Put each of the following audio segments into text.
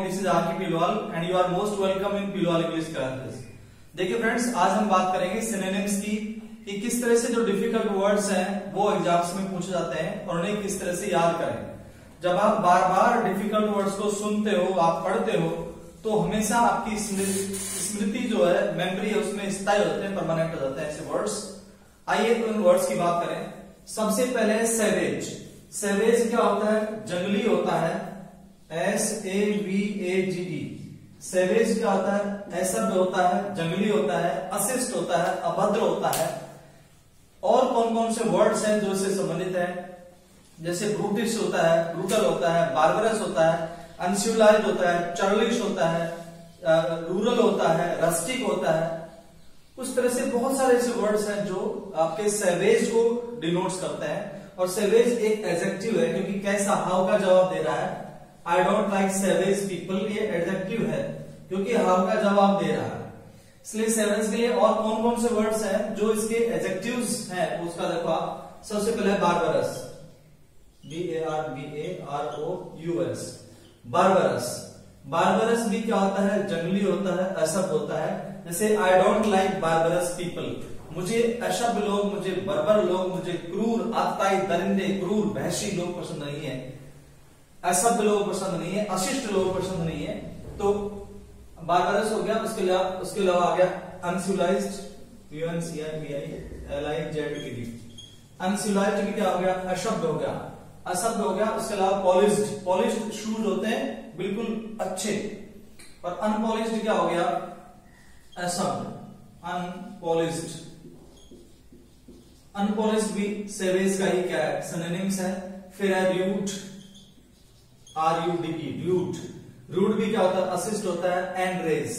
This is R K Pilwal and you are most welcome in Pilwal English classes. देखिए friends, आज हम बात करेंगे सिनोनिम्स की कि किस तरह से जो डिफिकल्ट वर्ड्स हैं वो एग्जाम्स में पूछे जाते हैं और उन्हें किस तरह से याद करें। जब आप बार बार डिफिकल्ट वर्ड्स को सुनते हो, आप पढ़ते हो, तो हमेशा आपकी स्मृति जो है, मेमोरी है, उसमें स्थायी होते हैं, परमानेंट हो जाते हैं ऐसे वर्ड्स। आइए तो इन वर्ड्स की बात करें। सबसे पहले सैवेज। सैवेज क्या होता है? जंगली होता है, SAVAGE। सैवेज क्या होता है? असभ्य होता है, जंगली होता है, अशिष्ट होता है, अभद्र होता है। और कौन कौन से वर्ड्स हैं जो इससे संबंधित है? जैसे ब्रूटिश होता है, ब्रूटल होता है, बार्बरस होता है, अनसिविलाइज्ड होता है, चार्लिश होता है, रूरल होता है, रस्टिक होता है। उस तरह से बहुत सारे ऐसे वर्ड्स हैं जो आपके सैवेज को डिनोट्स करते हैं। और सैवेज एक एडजेक्टिव है, क्योंकि कैसा, हाउ का जवाब दे रहा है। I don't like savage people, ये एडजेक्टिव है क्योंकि हाउ का जवाब दे रहा है, इसलिए सैवेज के लिए। और कौन कौन से वर्ड्स हैं जो इसके एडजेक्टिव्स हैं उसका देखो आप। सबसे पहले बार्बरस, BARBAROUS, बार्बरस। बार्बरस भी क्या होता है? जंगली होता है, असभ्य होता है। जैसे आई डोंट लाइक बार्बरस पीपल, मुझे असभ्य लोग, मुझे बर्बर लोग, मुझे क्रूर, आतताई, दरिंदे, क्रूर, वहशी लोग पसंद नहीं है, असभ्य लोग पसंद नहीं है, अशिष्ट लोग पसंद नहीं है। तो बार्बरस हो गया। उसके अलावा आ गया अनसिविलाइज्ड, UNCIVILIZED। अनसिविलाइज्ड भी क्या हो गया? अशब्द हो गया, असभ्य हो गया। उसके अलावा पॉलिश्ड, पॉलिश्ड शूज होते हैं बिल्कुल अच्छे। और अनपॉलिश्ड क्या हो गया? असभ्य, अनपॉलिश्ड। अनपॉलिश्ड भी सैवेज का ही क्या है? सिनोनिम्स है। फिर है रूड, RUDE, रूड। रूड भी क्या होता है? अशिष्ट होता है। Enraged,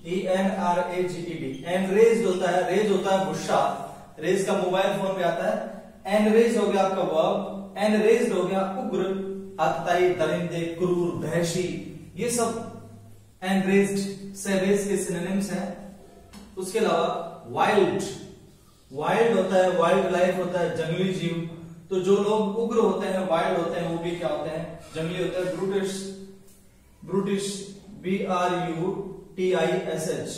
ENRAGED। एनरेज्ड होता है, रेज होता है गुस्सा, रेज का मोबाइल फोन पे आता है। एनरेज्ड हो गया आपका वर्ब। एनरेज्ड हो गया उग्र, आतताई, दरिंदे, क्रूर, वहशी, ये सब एनरेज्ड सैवेज के सिनोनिम्स हैं। उसके अलावा वाइल्ड, वाइल्ड होता है, वाइल्ड लाइफ होता है, जंगली जीव। तो जो लोग उग्र होते हैं, वाइल्ड होते हैं, वो भी क्या होते हैं? जंगली होते हैं। Brutish, brutish, BRUTISH।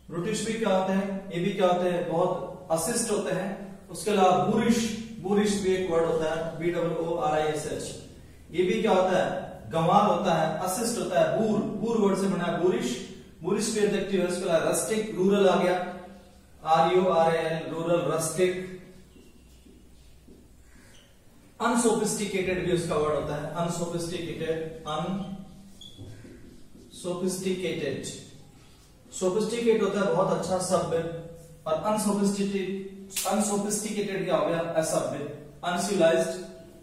ब्रूटिश भी क्या होते हैं? ये भी क्या होते हैं? बहुत अशिष्ट होते हैं। उसके अलावा बुरिश, बुरिश भी एक वर्ड होता है, BOORISH। ये भी क्या होता है? गंवार होता है, अशिष्ट होता है। बूर, बूर वर्ड से बना है बुरिश, बुरिश भी एडजेक्टिव है। उसके अलावा रस्टिक, रूरल आ गया, RURAL, रूरल, रस्टिक। अनसोफिस्टिकेटेड भी उसका वर्ड होता है, अनसोफिस्टिकेटेड, अनसोफिस्टिकेटेड। सोफिस्टिकेट होता है बहुत अच्छा, सभ्य। और अनसोफिस्टिकेटेड क्या हो गया? असभ्य। अनसिविलाइज्ड,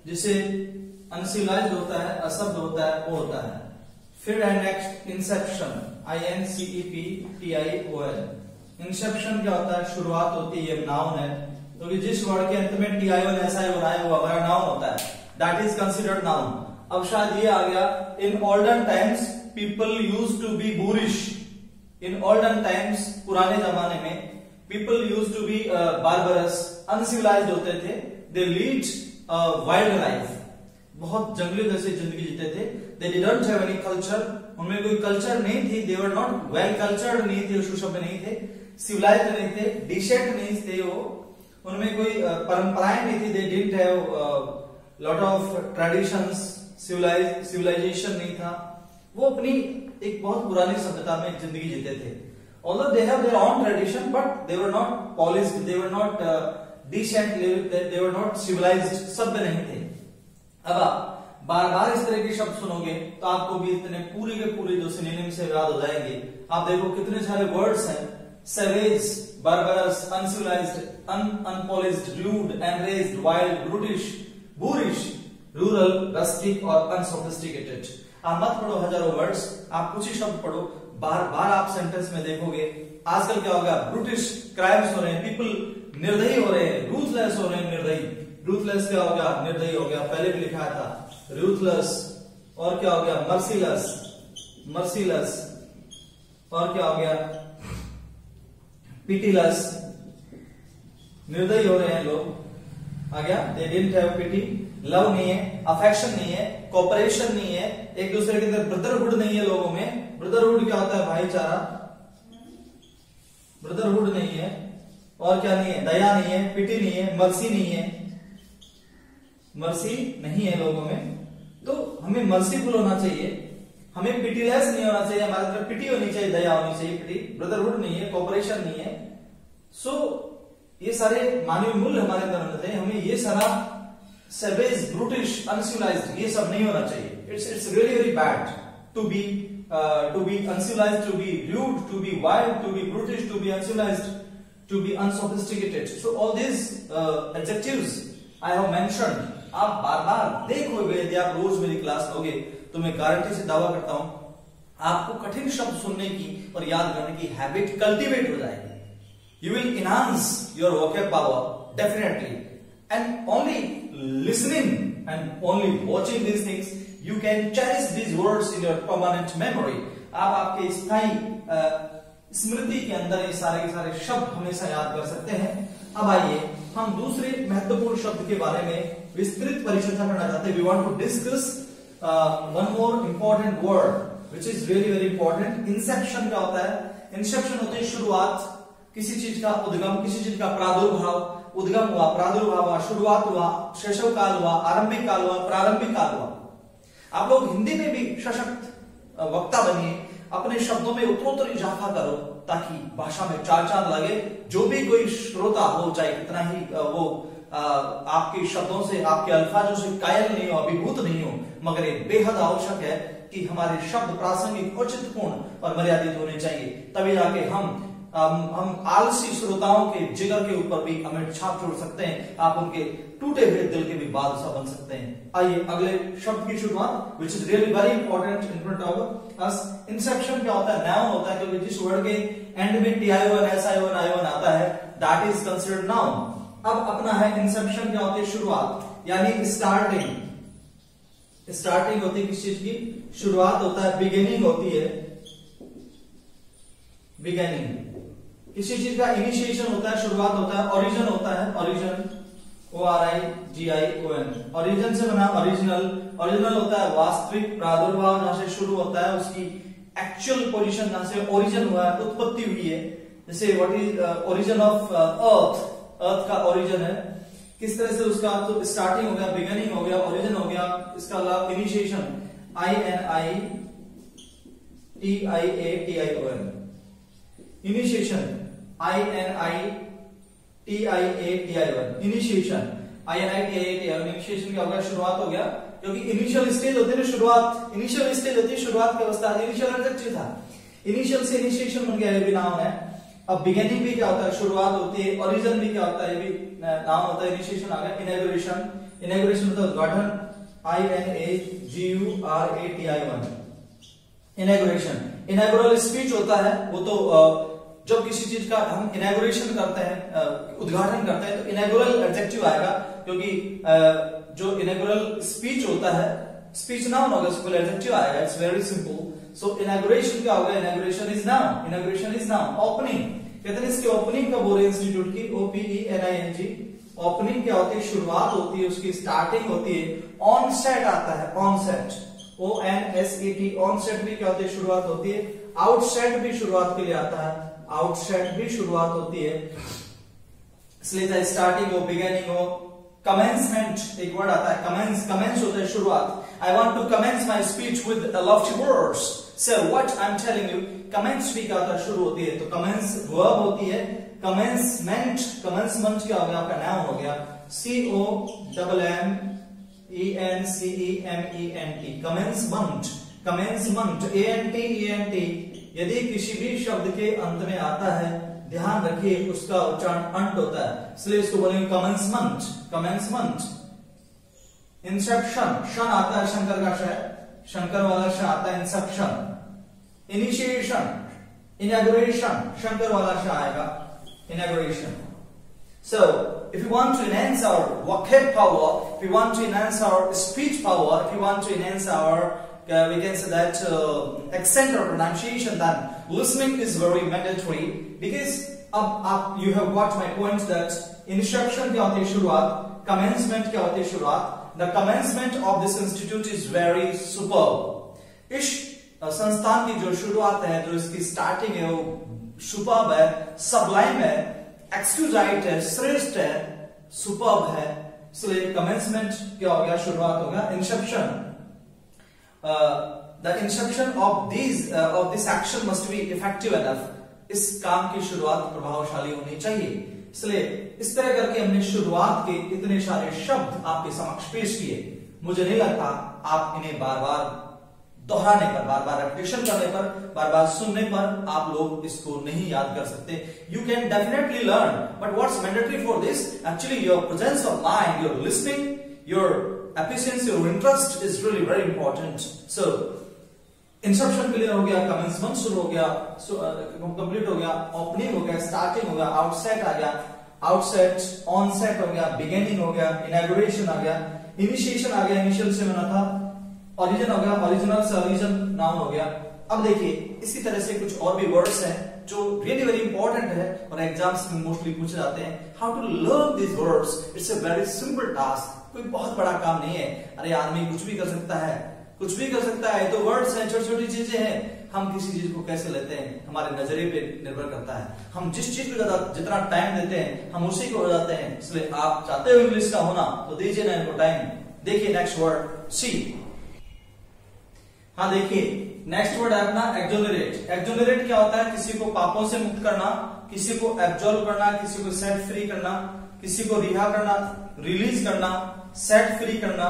जिसे अनसिविलाइज्ड होता है, असभ्य होता है, वो होता है। फिर है नेक्स्ट इंसेप्शन, INCEPTION। इंसेप्शन क्या होता है? शुरुआत होती है, ये नाउन है, क्योंकि तो जिस वर्ड के अंत में TION ऐसा बनाया हुआ हमारा नाउन होता है, दैट इज कंसिडर्ड नाउन। अब शायद ये आ गया, in olden times people used to be boorish. In olden times, पुराने जमाने में, people used to be barbarous, uncivilised होते थे। दे लीड वाइल्ड लाइफ, बहुत जंगली जैसे जिंदगी जीते थे। दे डिडंट हैव एनी कल्चर, उनमें कोई कल्चर नहीं थी। दे वर नॉट वेल कल्चर्ड, नहीं थे, सुसभ्य नहीं थे, सिविलाइज्ड नहीं थे, डिसेंट नहीं थे वो, उनमें कोई परंपराएं नहीं थी। They didn't have lot of traditions, civilization नहीं था। वो अपनी एक बहुत पुरानी सभ्यता में जिंदगी जीते थे। Although they have their own tradition, but they were not polished, they were not decent, they were not civilized, सभ्य नहीं थे। अब आप बार बार इस तरह के शब्द सुनोगे तो आपको भी इतने पूरे के पूरे जो सिनोनिम्स से याद हो जाएंगे। आप देखो कितने सारे वर्ड्स हैं, savage, barbarous, uncivilised, unpolished, rude, enraged, wild, brutish, boorish, rural, rustic और अनसोफिस्टिकेटेड। आप मत पढ़ो हजारों वर्ड्स, आप कुछ ही शब्द पढ़ो। बार बार आप सेंटेंस में देखोगे। आजकल क्या होगा? ब्रूटिश क्राइम्स हो रहे हैं, पीपल निर्दयी हो रहे हैं, रूथलेस हो रहे हैं, निर्दयी। रूथलेस क्या हो गया? निर्दयी हो गया, पहले भी लिखा था रूथलेस। और क्या हो गया? Merciless, merciless. और क्या हो गया? पिटीलेस, निर्दयी हो रहे हैं लोग। आ गया, they didn't have pity, love नहीं है, अफेक्शन नहीं है, कोऑपरेशन नहीं है, एक दूसरे के अंदर ब्रदरहुड नहीं है लोगों में। ब्रदरहुड क्या होता है? भाईचारा। ब्रदरहुड नहीं है, और क्या नहीं है? दया नहीं है, पिटी नहीं है, मर्सी नहीं है, मर्सी नहीं है लोगों में। तो हमें मर्सीफुल होना चाहिए, हमें पिटीलेस नहीं होना चाहिए, हमारे अंदर पिटी होनी चाहिए, दया होनी चाहिए, पिटी। ब्रदरहुड नहीं है, कोऑपरेशन नहीं है। सो ये सारे मानवीय मूल्य हमारे अंदर होने चाहिए। हमें ये सारा सेवेज, ब्रूटिश, अनसिविलाइज्ड ये सब नहीं होना चाहिए। It's really very bad to be uncivilized, to be rude, to be wild, to be brutish, to be uncivilized, to be unsophisticated. So all these adjectives I have mentioned, आप बार बार देखोगे, यदि आप रोज मेरी क्लास लोगे तो मैं गारंटी से दावा करता हूं आपको कठिन शब्द सुनने की और याद करने की हैबिट कल्टीवेट हो जाएगी। You will enhance your vocab power definitely, and only listening and only watching these things you can cherish these words in your permanent memory. आप आपके स्थायी स्मृति के अंदर ये सारे के सारे शब्द हमेशा याद कर सकते हैं। अब आइए हम दूसरे महत्वपूर्ण शब्द के बारे में विस्तृत परिचर्चा करना चाहते हैं। We want to discuss one more important word which is really very important. Inception क्या होता है? Inception होती है शुरुआत, किसी चीज का उद्गम, किसी चीज का प्रादुर्भाव। उद्गम हुआ, प्रादुर्भाव हुआ, शुरुआत हुआ, शैशव काल हुआ, आरंभिक काल हुआ, प्रारंभिक काल हुआ। आप लोग हिंदी में भी सशक्त वक्ता बनिए, अपने शब्दों में उत्तरोत्तर इजाफा करो ताकि भाषा में चार चांद लगे। जो भी कोई श्रोता हो, चाहे कितना ही वो आपके शब्दों से, आपके अल्फाजों से कायल नहीं हो, अभिभूत नहीं हो, मगर ये बेहद आवश्यक है कि हमारे शब्द प्रासंगिक, औचित्यपूर्ण और मर्यादित होने चाहिए। तभी जाके हम आलसी श्रोताओं के जिगर के ऊपर भी अमिट छाप छोड़ सकते हैं। आप उनके टूटे हुए दिल के भी बादशाह बन सकते हैं। आइए अगले शब्द की शुरुआत, which is really very important in front of us. Inception क्या होता है? नाउन होता है, क्योंकि जिस वर्ड के एंड में टी-आई-ओ-एन, एस-आई-ओ-एन, आई-ओ-एन आता है, दैट इज कंसिडर्ड नाउन। अब अपना है इंसेप्शन क्या होती है? शुरुआत, यानी स्टार्टिंग। स्टार्टिंग होती है किस चीज की? शुरुआत होता है, बिगिनिंग होती है, बिगिनिंग। किसी चीज का इनिशिएशन होता है, शुरुआत होता है, ओरिजिन होता है, ओरिजिन, ORIGION, ओरिजिन से बना ओरिजिनल। ओरिजिनल होता है वास्तविक प्रादुर्भाव, जहां से शुरू होता है, उसकी एक्चुअल पोजीशन जहां से ओरिजिन हुआ है, उत्पत्ति हुई है। जैसे what is origin of earth, earth का ओरिजिन है, किस तरह से उसका तो स्टार्टिंग हो गया, बिगिनिंग हो गया, ओरिजिन हो गया। इसका initiation, INITIATION, initiation, INITIATION, initiation, INITIATIOन। इनिशिएशन क्या हो गया? शुरुआत हो गया, क्योंकि इनिशियल स्टेज होती है ना, शुरुआत, इनिशियल स्टेज होती है, शुरुआत की अवस्था। इनिशियल एडजेक्टिव था, इनिशियल से इनिशिएशन बन गया, ये भी नाउन है। अब बिगिनिंग भी क्या होता है? शुरुआत होती है। ओरिजिन भी क्या होता है? ये भी नाउन होता है, इनिशिएशन आ गया। इनॉग्रेशन, इनॉग्रेशन होता है उद्घाटन, INAGURATION, इनॉग्रेशन। इनॉग्रल स्पीच होता है, वो तो जब किसी चीज का हम इनॉग्रेशन करते हैं, उद्घाटन करते हैं, तो इनॉग्रल एडजेक्टिव आएगा, क्योंकि जो इनॉग्रल स्पीच होता है, स्पीच नाउन होगा, उसको एडजेक्टिव आएगा। It's very simple. So inauguration क्या होगा? Inauguration is noun, inauguration is noun. Opening, कहते हैं इसकी ओपनिंग कब हो रही है इंस्टीट्यूट की? OPENING। ओपनिंग क्या होती है? शुरुआत होती है, उसकी स्टार्टिंग होती है। ऑनसेट आता है, ऑनसेट, ONSET, ऑनसेट भी क्या होती है? शुरुआत होती है। आउटसेट भी शुरुआत के लिए आता है, आउटसेट भी शुरुआत होती है। इसलिए चाहे स्टार्टिंग हो, बिगिनिंग हो, कमेंसमेंट एक वर्ड आता है, कमेंस, कमेंस होता है शुरुआत। I want to commence my speech with lofty words, sir what I am telling you. Commence भी क्या होता है? शुरू होती है। तो कमेंस वर्ब होती है। कमेंसमेंट, कमेंसमेंट क्या हो गया? आपका नाउन हो गया, COMMENCEMENT, कमेंसमेंट, कमेंसमेंट, ANT। यदि किसी भी शब्द के अंत में आता है, ध्यान रखिए उसका उच्चारण अंट होता है, इसलिए इसको बोलेंगे कमेंसमेंट, कमेंसमेंट। इंसेप्शन, शन आता है, शंकर का श, शंकर वाला श आता है, इंसेप्शन। इनिशिएशन, इनॉग्रेशन, शंकर वाला श आएगा, inauguration. So, if you want to enhance our vocab power, if you want to enhance our speech power, if you want to enhance our we can say that accent or pronunciation, then listening is very mandatory, because you have got my point that instruction क्या होती है? शुरुआत। commencement क्या होती है? शुरुआत। The commencement of this institute is very superb. इस संस्थान की जो शुरुआत है, जो इसकी स्टार्टिंग है, वो सुपर्ब है, सबलाइम है, एक्सक्यूजाइट है, श्रेष्ठ है, सुपर्ब है। इसलिए कमेंसमेंट क्या हो गया, शुरुआत हो गया, Inception. The Inception of this action must be effective enough. इस काम की शुरुआत प्रभावशाली होनी चाहिए। इसलिए इस तरह करके हमने शुरुआत के इतने सारे शब्द आपके समक्ष पेश किए। मुझे नहीं लगता आप इन्हें बार बार दोहराने पर, बार बार रेपिटेशन करने पर, बार बार सुनने पर आप लोग इसको नहीं याद कर सकते। You can definitely learn, but what's mandatory for this, actually your presence of mind, your listening, your efficiency, your interest is really very important. So Inception clear हो गया, कमेंसमेंट शुरू हो गया, कंप्लीट हो गया, ओपनिंग हो गया, स्टार्टिंग हो गया, आउटसेट आ गया, आउटसेट, ऑनसेट हो गया, बिगिनिंग हो गया, इनॉग्रेशन आ गया, इनिशिएशन आ गया, इनिशियल से बना था, ओरिजिन हो गया, ओरिजिनल से ओरिजिन नाउन हो गया। अब देखिए इसी तरह से कुछ और भी वर्ड्स हैं जो रियली वेरी इंपॉर्टेंट है और एग्जाम्स में मोस्टली पूछे जाते हैं। How to learn this words, it's a very simple task, कोई बहुत बड़ा काम नहीं है। अरे आदमी कुछ भी कर सकता है, कुछ भी कर सकता है, तो वर्ड्स हैं, छोटी छोटी चीजें हैं। हम किसी चीज को कैसे लेते हैं हमारे नजरिए पे निर्भर करता है। हम जिस चीज को जितना टाइम देते हैं हम उसी को हो जाते हैं। इसलिए आप चाहते हो इंग्लिश का होना तो दीजिए ना इनको टाइम। देखिए नेक्स्ट वर्ड सी। हाँ देखिए नेक्स्ट वर्ड है अपना एक्सोनरेट। एक्सोनरेट क्या होता है, किसी को पापों से मुक्त करना, किसी को एब्जॉल्व करना, किसी को सेट फ्री करना, किसी को रिहा करना, रिलीज करना, सेट फ्री करना,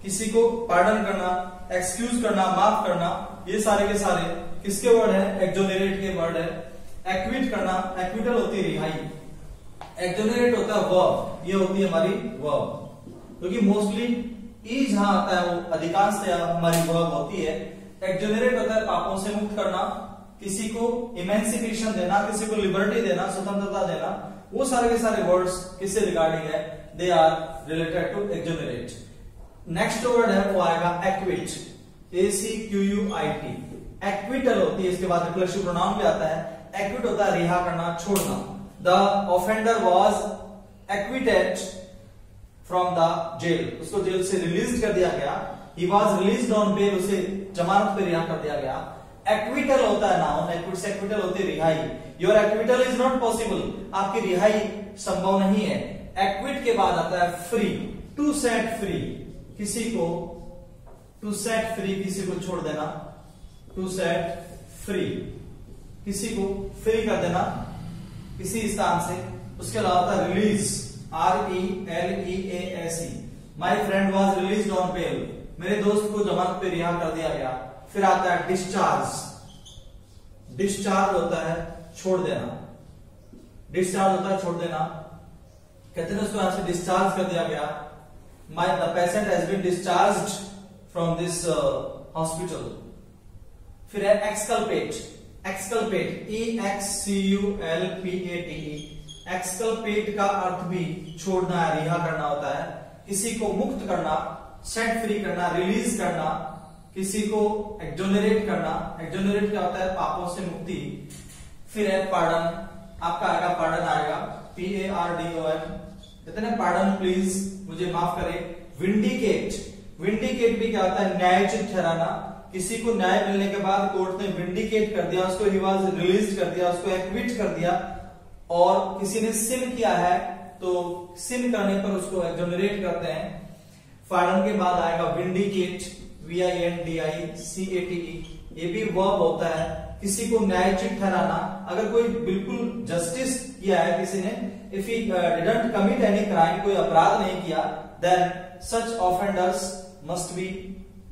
किसी को पार्डन करना, एक्सक्यूज करना, माफ करना। ये सारे के सारे किसके वर्ड है, एक्सोनरेट के वर्ड है। एक्विट करना, एक्विटल होती है रिहाई, एक्सोनरेट होता है वर्ब, ये होती है हमारी वर्ब, क्योंकि मोस्टली ई जहां आता है वो अधिकांशतया हमारी वर्ब होती है। एक्सोनरेट होता है पापों से मुक्त करना, किसी को इमेंसिपेशन देना, किसी को लिबर्टी देना, स्वतंत्रता देना। वो सारे के सारे वर्ड्स किससे रिगार्डिंग है, they are related to exonerate. Next word है वो आएगा एक्विट, ACQUIT। एक्विटल होती है, इसके बाद रिफ्लेक्सिव प्रोनाउन भी आता है। एक्विट होता है रिहा करना, छोड़ना। The offender was acquitted from the jail, उसको जेल से रिलीज कर दिया गया। He was released on bail, उसे जमानत पे रिहा कर दिया गया। एक्विटल होता है नाउन, एक्विट से एक्विटल होती है रिहाई। Your acquittal is not possible, आपकी रिहाई संभव नहीं है। एक्विट के बाद आता है फ्री, टू सेट फ्री, किसी को टू सेट फ्री, किसी को छोड़ देना, टू सेट फ्री, किसी को फ्री कर देना किसी स्थान से। उसके अलावा release, RELEASE, my friend was release on bail, मेरे दोस्त को जमानत पे रिहा कर दिया गया। फिर आता है डिस्चार्ज, डिस्चार्ज होता है छोड़ देना, डिस्चार्ज होता है छोड़ देना, कहते हैं उसको यहां से डिस्चार्ज कर दिया गया। The patient has been discharged from this hospital. फिर है एक्सकल्पेट, एक्सकल्पेट EXCULPATE। एक्सकल्पेट का अर्थ भी छोड़ना है, रिहा करना होता है। किसी को मुक्त करना, सेट फ्री करना, रिलीज करना, किसी को एक्सोनरेट करना। एक्सोनरेट क्या होता है, पापों से मुक्ति। फिर है पार्डन, आपका आएगा पार्डन आएगा, PARDON, कहते हैं पार्डन प्लीज, मुझे माफ करें। विंडिकेट, विंडिकेट भी क्या होता है, न्यायोचित ठहराना। किसी को न्याय मिलने के बाद कोर्ट ने विंडिकेट कर दिया, उसको ही वाज रिलीज कर दिया, उसको एक्विट कर दिया। और किसी ने सिन किया है तो सिन करने पर उसको एक्सोनरेट करते हैं। पार्डन के बाद आएगा विंडिकेट, VINDICATE, ये भी वर्ब होता है, किसी को न्यायोचित ठहराना। अगर कोई बिल्कुल जस्टिस किया है किसी ने, if he didn't commit any crime, कोई अपराध नहीं किया, then such offenders must be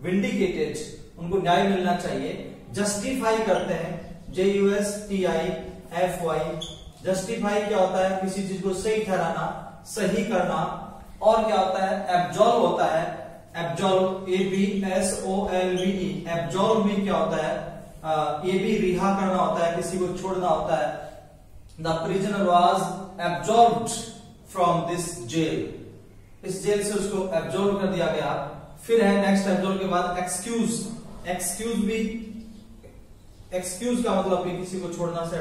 vindicated, उनको न्याय मिलना चाहिए। जस्टिफाई करते हैं, JUSTIFY, जस्टिफाई क्या होता है, किसी चीज को सही ठहराना, सही करना। और क्या होता है, एब्जॉल्व होता है, एब्जॉल्व ABSOLVE, एब्जॉल्व भी क्या होता है, ये भी रिहा करना होता है, किसी को छोड़ना होता है। The prisoner was absolved from this jail, इस जेल से उसको एब्जॉल्व कर दिया गया। फिर है नेक्स्ट एब्जॉल्व के बाद एक्सक्यूज, एक्सक्यूज भी, एक्सक्यूज का मतलब भी किसी को छोड़ना से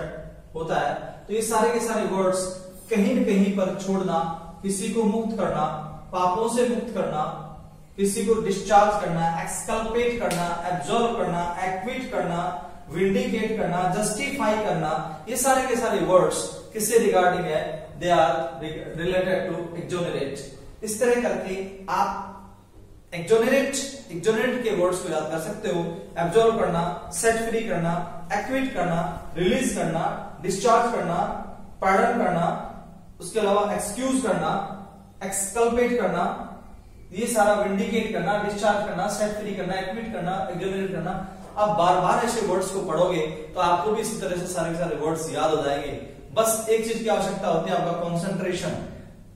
होता है। तो ये सारे के सारे वर्ड्स कहीं न कहीं पर छोड़ना, किसी को मुक्त करना, पापों से मुक्त करना, किसी को डिस्चार्ज करना, एक्सकल्पेट करना, एब्जॉर्ब करना, एक्विट करना, विंडिकेट करना, जस्टिफाई करना, ये सारे के सारे वर्ड्स किससे रिगार्डिंग है? They are related to exonerate. इस तरह करके आप एक्सोनरेट के वर्ड्स को याद कर सकते हो। एब्जॉर्ब करना, सेट फ्री करना, एक्विट करना, रिलीज करना, डिस्चार्ज करना, पार्डन करना, उसके अलावा एक्सक्यूज करना, एक्सकल्पेट करना, ये सारा विंडिकेट करना, डिस्चार्ज करना, सेट फ्री करना, एक्विट करना, एक्सोनरेट करना। आप बार बार ऐसे वर्ड्स को पढ़ोगे तो आपको भी इसी तरह से सारे वर्ड्स याद हो जाएंगे। बस एक चीज की आवश्यकता होती है, आपका कंसंट्रेशन।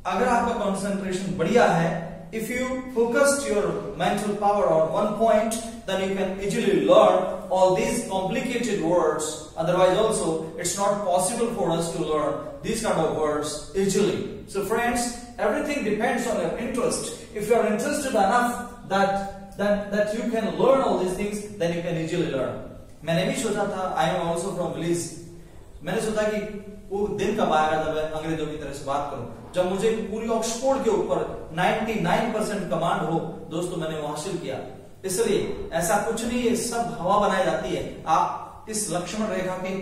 अगर आपका कंसंट्रेशन बढ़िया है, if you focused your mental power on one point, then you can easily learn all these complicated words. Otherwise also it's not possible for us to learn these kind of words easily. So friends, everything depends on your interest. If you are interested enough that you can learn all these things, then you can easily learn. मैंने भी सोचा था, I am also from village, मैंने सोचा कि वो दिन कब आएगा जब मैं अंग्रेजों की तरह से बात करूं, जब मुझे पूरी ऑक्सफोर्ड के ऊपर 99% कमांड हो। दोस्तों मैंने वो हासिल किया। इसलिए ऐसा कुछ नहीं है, सब हवा बनाई जाती है। आप इस लक्ष्मण रेखा के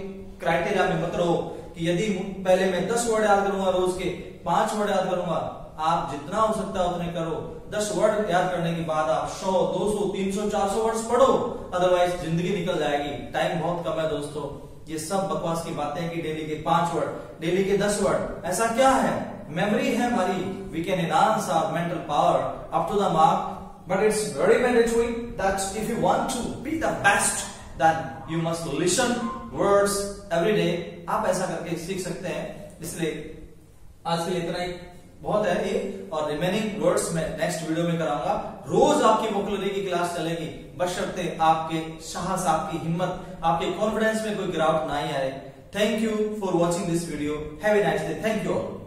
क्राइटेरिया में मत रहो कि यदि पहले मैं 10 वर्ड याद करूंगा, रोज के 5 वर्ड याद करूंगा। आप जितना हो सकता है उतने करो। 10 वर्ड याद करने के बाद आप 100, 200, 300, 400 वर्ड्स पढ़ो, अदरवाइज जिंदगी निकल जाएगी। टाइम बहुत कम है दोस्तों। ये सब बकवास की बातें हैं कि डेली के 5 वर्ड, डेली के 10 वर्ड, ऐसा क्या है? मेमोरी है हमारी। We can enhance our mental power up to the mark, but it's very mandatory that if you want to be the best, then you must listen words every day. आप ऐसा करके सीख सकते हैं। इसलिए आज के लिए इतना ही बहुत है ये, और रिमेनिंग वर्ड्स में नेक्स्ट वीडियो में कराऊंगा। रोज आपकी वोकैबुलरी की क्लास चलेगी, बशर्ते आपके साहस, आपकी हिम्मत, आपके कॉन्फिडेंस में कोई गिरावट नहीं आए। Thank you for watching this video. Have a nice day. Thank you all.